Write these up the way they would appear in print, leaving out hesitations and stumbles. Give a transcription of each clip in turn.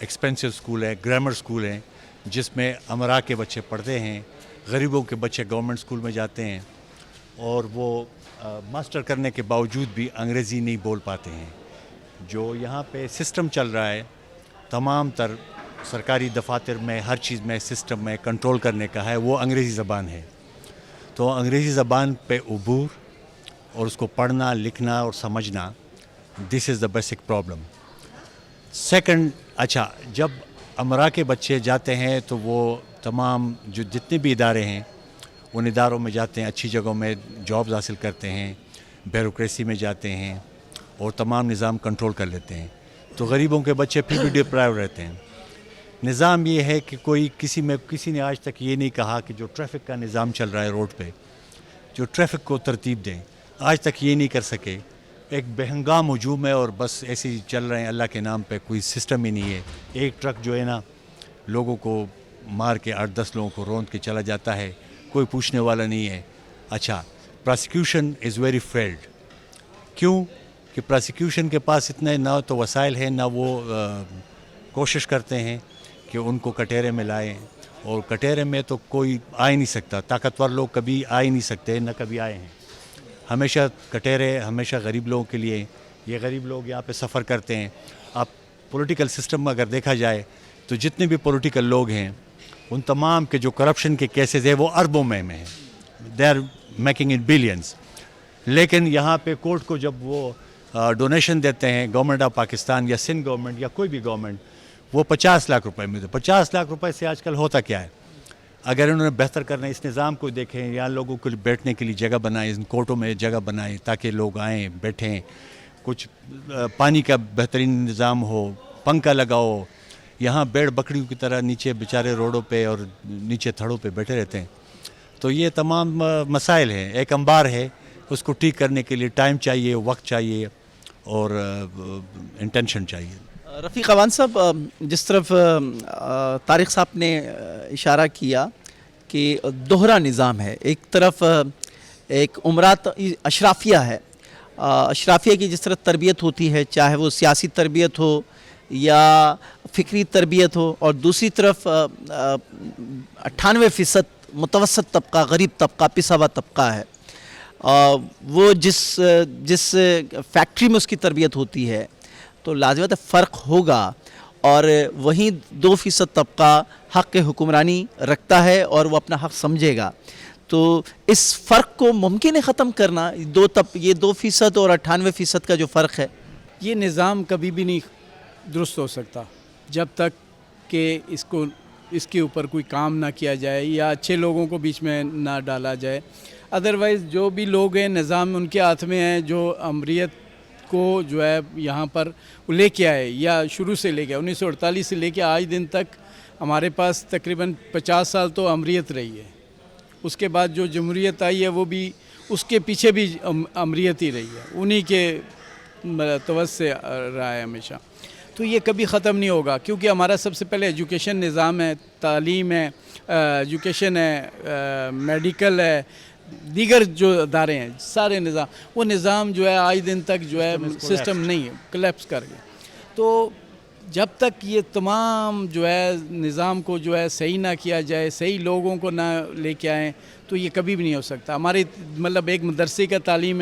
Expensive school ہے, grammar school ہیں جس میں امراء کے بچے پڑھتے ہیں, غریبوں کے بچے گورنمنٹ اسکول میں جاتے ہیں اور وہ ماسٹر کرنے کے باوجود بھی انگریزی نہیں بول پاتے ہیں. جو یہاں پہ سسٹم چل رہا ہے تمام تر سرکاری دفاتر میں, ہر چیز میں سسٹم میں کنٹرول کرنے کا ہے, وہ انگریزی زبان ہے. تو انگریزی زبان پہ عبور اور اس کو پڑھنا لکھنا اور سمجھنا, دس از دا بیسک پرابلم. سیکنڈ, اچھا جب امراء کے بچے جاتے ہیں تو وہ تمام جو جتنے بھی ادارے ہیں ان اداروں میں جاتے ہیں, اچھی جگہوں میں جابز حاصل کرتے ہیں, بیوروکریسی میں جاتے ہیں اور تمام نظام کنٹرول کر لیتے ہیں. تو غریبوں کے بچے پھر بھی ڈپرائیو رہتے ہیں. نظام یہ ہے کہ کسی نے آج تک یہ نہیں کہا کہ جو ٹریفک کا نظام چل رہا ہے روڈ پہ, جو ٹریفک کو ترتیب دیں, آج تک یہ نہیں کر سکے. ایک بہنگام ہجوم ہے اور بس ایسے ہی چل رہے ہیں اللہ کے نام پہ, کوئی سسٹم ہی نہیں ہے. ایک ٹرک جو ہے نا لوگوں کو مار کے 8-10 لوگوں کو روند کے چلا جاتا ہے, کوئی پوچھنے والا نہیں ہے. اچھا, پراسیکیوشن از ویری فیلڈ. کیوں کہ پراسیکیوشن کے پاس اتنے نہ تو وسائل ہیں, نہ وہ کوشش کرتے ہیں کہ ان کو کٹہرے میں لائیں, اور کٹہرے میں تو کوئی آ ہی نہیں سکتا. طاقتور لوگ کبھی آ ہی نہیں سکتے, نہ کبھی آئے ہیں. ہمیشہ کٹہرے ہمیشہ غریب لوگوں کے لیے. یہ غریب لوگ یہاں پہ سفر کرتے ہیں. آپ پولیٹیکل سسٹم میں اگر دیکھا جائے تو جتنے بھی پولیٹیکل لوگ ہیں ان تمام کے جو کرپشن کے کیسز ہیں وہ اربوں میں ہیں, they are making in billions. لیکن یہاں پہ کورٹ کو جب وہ ڈونیشن دیتے ہیں, گورنمنٹ آف پاکستان یا سندھ گورنمنٹ یا کوئی بھی گورنمنٹ, وہ 50 لاکھ روپے میں. 50 لاکھ روپے سے آج کل ہوتا کیا ہے؟ اگر انہوں نے بہتر کرنا ہے اس نظام کو دیکھیں, یہاں لوگوں کو بیٹھنے کے لیے جگہ بنائیں, ان کورٹوں میں جگہ بنائیں تاکہ لوگ آئیں بیٹھیں, کچھ پانی کا بہترین نظام ہو, پنکھا لگاؤ. یہاں بیڑ بکریوں کی طرح نیچے بیچارے روڈوں پہ اور نیچے تھڑوں پہ بیٹھے رہتے ہیں. تو یہ تمام مسائل ہیں. ایک انبار ہے, اس کو ٹھیک کرنے کے لیے ٹائم چاہیے, وقت چاہیے اور انٹینشن چاہیے. رفیق اوان صاحب, جس طرف طارق صاحب نے اشارہ کیا کہ دوہرا نظام ہے, ایک طرف ایک امرات اشرافیہ ہے, اشرافیہ کی جس طرح تربیت ہوتی ہے, چاہے وہ سیاسی تربیت ہو یا فکری تربیت ہو, اور دوسری طرف 98% متوسط طبقہ, غریب طبقہ, پسا ہوا طبقہ ہے. وہ جس فیکٹری میں اس کی تربیت ہوتی ہے تو لازمت فرق ہوگا, اور وہیں 2% طبقہ حق حکمرانی رکھتا ہے اور وہ اپنا حق سمجھے گا. تو اس فرق کو ممکن ہے ختم کرنا, یہ 2% اور 98% کا جو فرق ہے؟ یہ نظام کبھی بھی نہیں درست ہو سکتا جب تک کہ اس کے اوپر کوئی کام نہ کیا جائے یا اچھے لوگوں کو بیچ میں نہ ڈالا جائے. ادروائز جو بھی لوگ ہیں نظام ان کے ہاتھ میں ہے, جو امریت کو جو ہے یہاں پر لے کے آئے, یا شروع سے لے کے 1948 سے لے کے آج دن تک ہمارے پاس تقریباً 50 سال تو امریت رہی ہے. اس کے بعد جو جمہوریت آئی ہے وہ بھی اس کے پیچھے بھی امریت ہی رہی ہے, انہی کے توسط سے رہا ہے ہمیشہ. تو یہ کبھی ختم نہیں ہوگا, کیونکہ ہمارا سب سے پہلے ایجوکیشن نظام ہے, تعلیم ہے, ایجوکیشن ہے, میڈیکل ہے, دیگر جو ادارے ہیں سارے نظام, وہ نظام جو ہے آج دن تک جو ہے سسٹم نہیں ہے, کلیپس کر گیا. تو جب تک یہ تمام جو ہے نظام کو جو ہے صحیح نہ کیا جائے, صحیح لوگوں کو نہ لے کے آئیں, تو یہ کبھی بھی نہیں ہو سکتا. ہماری مطلب ایک مدرسے کا تعلیم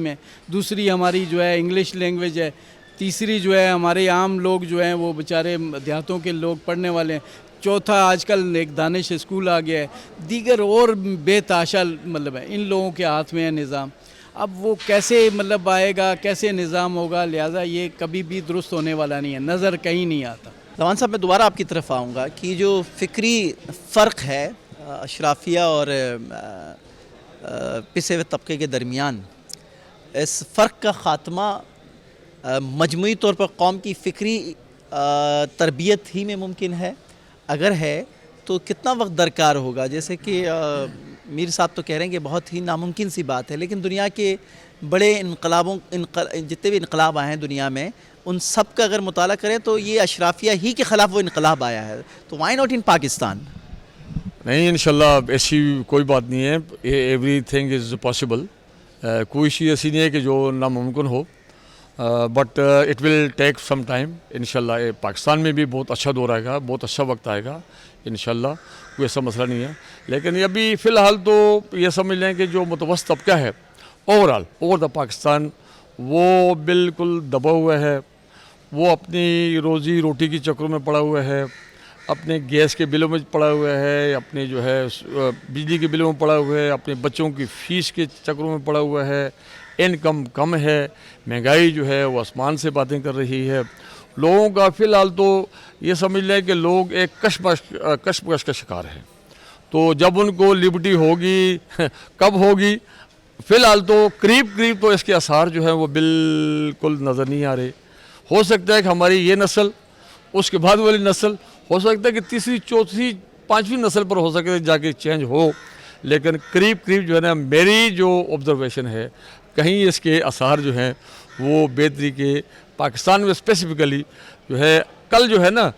ہے, دوسری ہماری جو ہے انگلش لینگویج ہے, تیسری جو ہے ہمارے عام لوگ جو ہیں وہ بیچارے دیہاتوں کے لوگ پڑھنے والے ہیں, چوتھا آج کل ایک دانش اسکول آ گیا ہے, دیگر اور بے تحاشا مطلب ہے ان لوگوں کے ہاتھ میں ہے نظام. اب وہ کیسے مطلب آئے گا, کیسے نظام ہوگا, لہٰذا یہ کبھی بھی درست ہونے والا نہیں ہے, نظر کہیں نہیں آتا. زمان صاحب, میں دوبارہ آپ کی طرف آؤں گا کہ جو فکری فرق ہے اشرافیہ اور پسے ہوئے طبقے کے درمیان, اس فرق کا خاتمہ مجموعی طور پر قوم کی فکری تربیت ہی میں ممکن ہے؟ اگر ہے تو کتنا وقت درکار ہوگا؟ جیسے کہ میر صاحب تو کہہ رہے ہیں کہ بہت ہی ناممکن سی بات ہے, لیکن دنیا کے بڑے جتنے بھی انقلاب آئے ہیں دنیا میں, ان سب کا اگر مطالعہ کریں تو یہ اشرافیہ ہی کے خلاف وہ انقلاب آیا ہے. تو وائی ناٹ ان پاکستان؟ نہیں, انشاءاللہ ایسی کوئی بات نہیں ہے, ایوری تھنگ از پاسبل. کوئی چیز ایسی نہیں ہے کہ جو ناممکن ہو. But it will take some time انشاءاللہ. پاکستان میں بھی بہت اچھا دور آئے گا, بہت اچھا وقت آئے گا انشاءاللہ, کوئی ایسا مسئلہ نہیں ہے. لیکن ابھی فی الحال تو یہ سمجھ لیں کہ جو متوسط طبقہ ہے اوور دا پاکستان, وہ بالکل دبا ہوا ہے. وہ اپنی روزی روٹی کی چکروں میں پڑا ہوا ہے, اپنے گیس کے بلوں میں پڑا ہوا ہے, اپنے جو ہے بجلی کے بلوں میں پڑا ہوا ہے, اپنے بچوں کی فیس کے چکروں میں پڑا ہوا ہے. انکم کم ہے, مہنگائی جو ہے وہ آسمان سے باتیں کر رہی ہے. لوگوں کا فی الحال تو یہ سمجھ لیں کہ لوگ ایک کشمکش کا شکار ہیں. تو جب ان کو لبرٹی ہوگی کب ہوگی, فی الحال تو قریب تو اس کے آثار جو ہیں وہ بالکل نظر نہیں آ رہے. ہو سکتا ہے کہ ہماری یہ نسل, اس کے بعد والی نسل, ہو سکتا ہے کہ تیسری چوتھی پانچویں نسل پر ہو سکتا ہے جا کے چینج ہو. لیکن قریب جو ہے نا, میری جو آبزرویشن ہے, کہیں اس کے آثار جو ہیں وہ بہتری کے پاکستان میں اسپیسیفکلی جو ہے کل جو ہے نا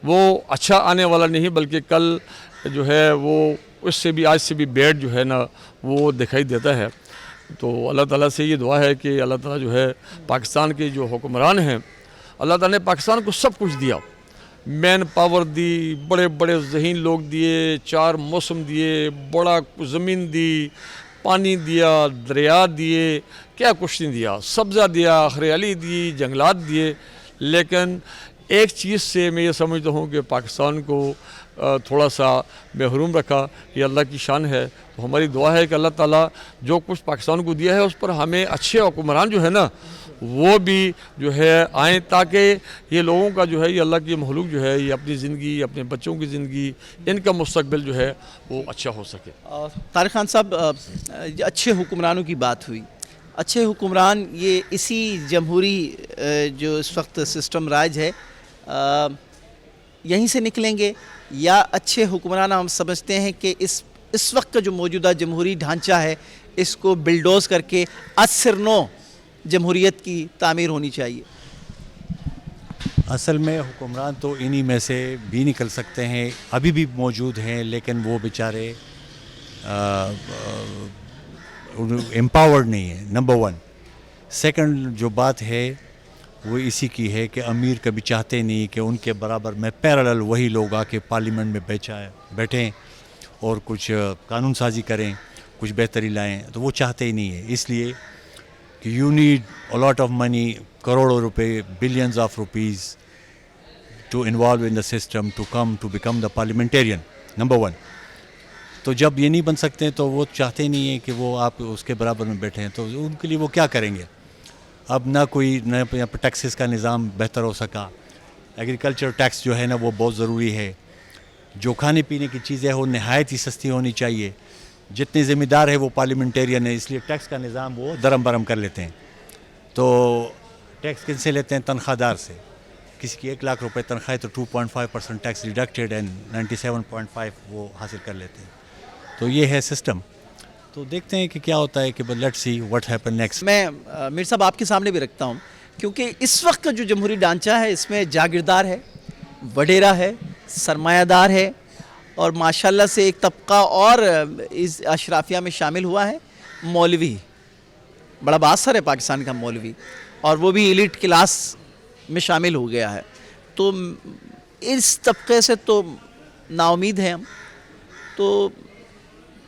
وہ اچھا آنے والا نہیں, بلکہ کل جو ہے وہ اس سے بھی آج سے بھی بیڈ جو ہے نا وہ دکھائی دیتا ہے. تو اللہ تعالیٰ سے یہ دعا ہے کہ اللہ تعالیٰ جو ہے پاکستان کے جو حکمران ہیں, اللہ تعالیٰ نے پاکستان کو سب کچھ دیا, مین پاور دی, بڑے بڑے ذہین لوگ دیے, 4 موسم دیے, بڑا زمین دی, پانی دیا, دریا دیے, کیا کچھ نہیں دیا, سبزہ دیا, ہریالی دی, جنگلات دیے. لیکن ایک چیز سے میں یہ سمجھتا ہوں کہ پاکستان کو تھوڑا سا محروم رکھا, یہ اللہ کی شان ہے. تو ہماری دعا ہے کہ اللہ تعالیٰ جو کچھ پاکستان کو دیا ہے اس پر ہمیں اچھے حکمران جو ہے نا وہ بھی جو ہے آئیں, تاکہ یہ لوگوں کا جو ہے, یہ اللہ کی مخلوق جو ہے, یہ اپنی زندگی, اپنے بچوں کی زندگی, ان کا مستقبل جو ہے وہ اچھا ہو سکے. طارق خان صاحب, اچھے حکمرانوں کی بات ہوئی. اچھے حکمران یہ اسی جمہوری جو اس وقت سسٹم راج ہے یہیں سے نکلیں گے, یا اچھے حکمران ہم سمجھتے ہیں کہ اس وقت کا جو موجودہ جمہوری ڈھانچہ ہے اس کو بلڈوز کر کے اثر نو جمہوریت کی تعمیر ہونی چاہیے؟ اصل میں حکمران تو انہی میں سے بھی نکل سکتے ہیں, ابھی بھی موجود ہیں, لیکن وہ بیچارے امپاورڈ نہیں ہیں, نمبر 1. سیکنڈ جو بات ہے وہ اسی کی ہے کہ امیر کبھی چاہتے نہیں کہ ان کے برابر میں پیرالل وہی لوگ آ کے پارلیمنٹ میں بیٹھیں اور کچھ قانون سازی کریں, کچھ بہتری لائیں. تو وہ چاہتے ہی نہیں ہے, اس لیے کہ you need a lot of money, کروڑوں روپے, billions of rupees to involve in the system to come to become the parliamentarian, number 1. تو جب یہ نہیں بن سکتے تو وہ چاہتے ہی نہیں ہیں کہ وہ آپ اس کے برابر میں بیٹھیں. تو ان کے لیے وہ کیا کریں گے؟ اب نہ کوئی یہاں پہ ٹیکسز کا نظام بہتر ہو سکا. ایگریکلچر ٹیکس جو ہے نا وہ بہت ضروری ہے. جو کھانے پینے کی چیزیں وہ نہایت ہی سستی ہونی چاہیے. جتنے ذمہ دار ہے وہ پارلیمنٹیرین ہے, اس لیے ٹیکس کا نظام وہ درم برم کر لیتے ہیں. تو ٹیکس کن سے لیتے ہیں؟ تنخواہ دار سے. کسی کی 1 لاکھ روپے تنخواہ ہے تو 2.5% ٹیکس ریڈکٹیڈ اینڈ 97.5 وہ حاصل کر لیتے ہیں. تو یہ ہے سسٹم. تو دیکھتے ہیں کہ کیا ہوتا ہے, کہ let's see what happen next. میں میر صاحب آپ کے سامنے بھی رکھتا ہوں, کیونکہ اس وقت کا جو جمہوری ڈھانچہ ہے اس میں جاگیردار ہے, وڈیرا ہے, سرمایہ دار ہے, اور ماشاءاللہ سے ایک طبقہ اور اس اشرافیہ میں شامل ہوا ہے, مولوی. بڑا بااثر ہے پاکستان کا مولوی, اور وہ بھی ایلیٹ کلاس میں شامل ہو گیا ہے. تو اس طبقے سے تو نا امید ہیں ہم. تو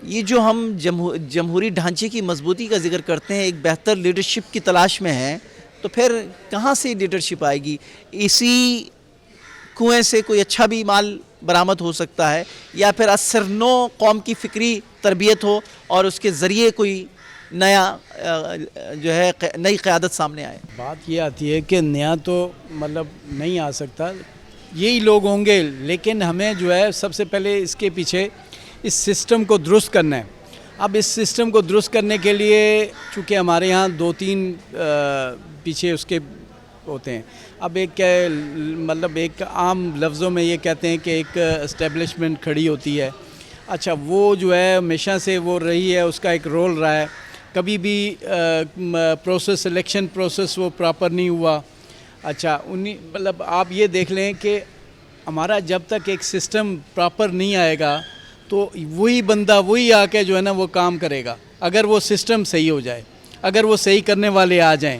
یہ جو ہم جمہوری ڈھانچے کی مضبوطی کا ذکر کرتے ہیں, ایک بہتر لیڈرشپ کی تلاش میں ہیں, تو پھر کہاں سے لیڈرشپ آئے گی؟ اسی کنویں سے کوئی اچھا بھی مال برآمد ہو سکتا ہے, یا پھر اثر نو قوم کی فکری تربیت ہو اور اس کے ذریعے کوئی نیا جو ہے نئی قیادت سامنے آئے. بات یہ آتی ہے کہ نیا تو مطلب نہیں آ سکتا, یہی لوگ ہوں گے, لیکن ہمیں جو ہے سب سے پہلے اس کے پیچھے اس سسٹم کو درست کرنا ہے. اب اس سسٹم کو درست کرنے کے لیے چونکہ ہمارے ہاں 2-3 پیچھے اس کے ہوتے ہیں. اب ایک مطلب ایک عام لفظوں میں یہ کہتے ہیں کہ ایک اسٹیبلشمنٹ کھڑی ہوتی ہے. اچھا, وہ جو ہے ہمیشہ سے وہ رہی ہے, اس کا ایک رول رہا ہے. کبھی بھی پروسیس, الیکشن پروسیس وہ پراپر نہیں ہوا. اچھا, مطلب آپ یہ دیکھ لیں کہ ہمارا جب تک ایک سسٹم پراپر نہیں آئے گا تو وہی بندہ وہی آ کے جو ہے نا وہ کام کرے گا. اگر وہ سسٹم صحیح ہو جائے, اگر وہ صحیح کرنے والے آ جائیں,